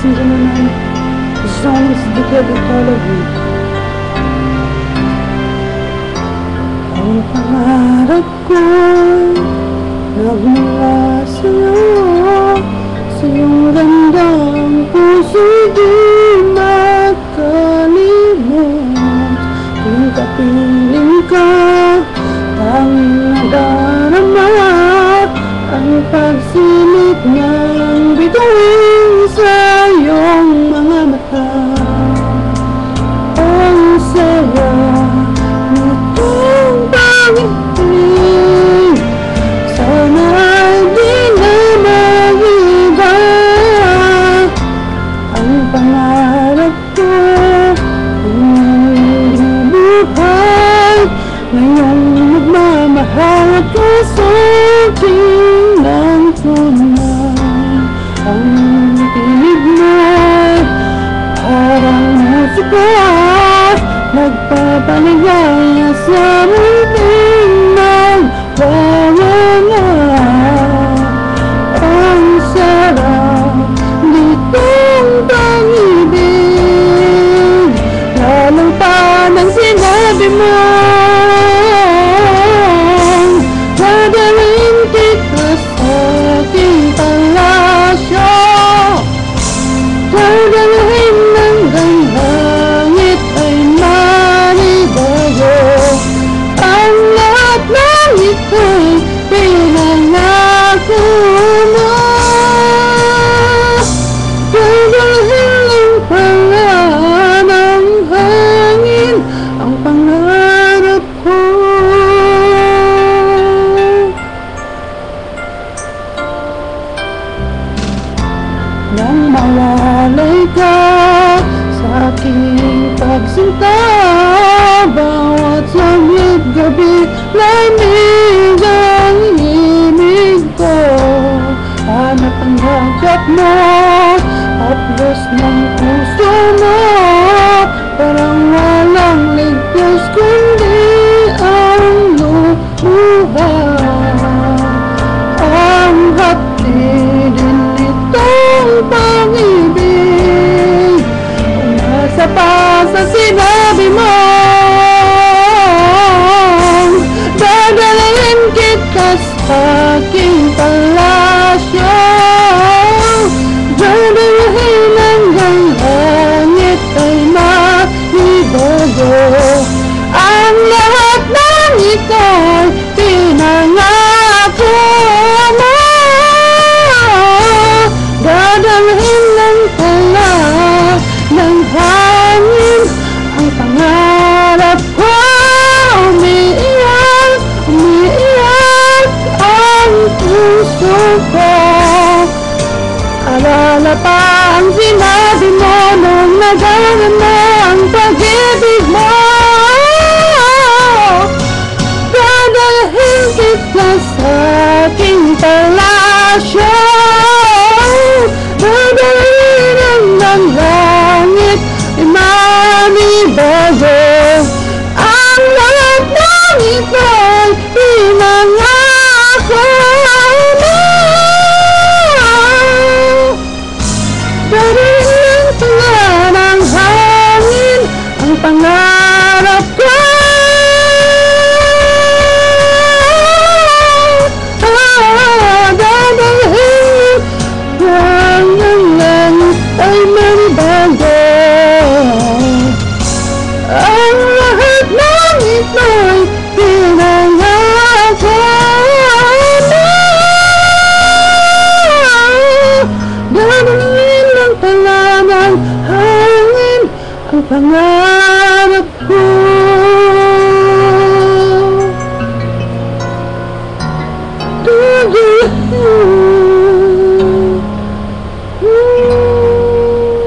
and gentlemen, the song is dedicated to all of you. Ang pangarap ko'y nagmula sa'yo, sa iyong gandang puso'y di makalimot. Kung kapiling ka, tanging nadarama ang pagsilip ng bituin sa iyong mga mata. Ang saya nitong pag-ibig, sana'y di na mag-iba. Ang pangarap ko ang buhay, ngayong magmamahal at kasaging ng tunay. Ang tinig mo'y parang musika, nagpapaligaya sa munting nagwawala. Ang sarap nitong pag-ibig, lalo pa nang sinabi mo, dadalhin kita sa aking palasyo, dadalhin hanggang langit ay manibago. Ang lahat ng ito'y pinangako mo, dadalhin ang pala ng hangin ang pangarap ko. Nang mawalay ka sa aking pagsinta, bawat saglit gabi lamig ang ibig ko. Hanap ang hagap mo, haplos ng puso mo, parang walang ligtas kundi ang luha. Ang hatidin nitong pag-ibig, umasa pa sa sinabi mo, dadalhin kita sa aking palasyo, dadalhin hanggang langit ay manibago. Ang lahat ng ito'y pinangako mo, dadalhin ng pala ng hangin ang pangarap ko. Umiiyak, umiiyak ang puso ko. Alala pa ang sinabi mo nung naganap.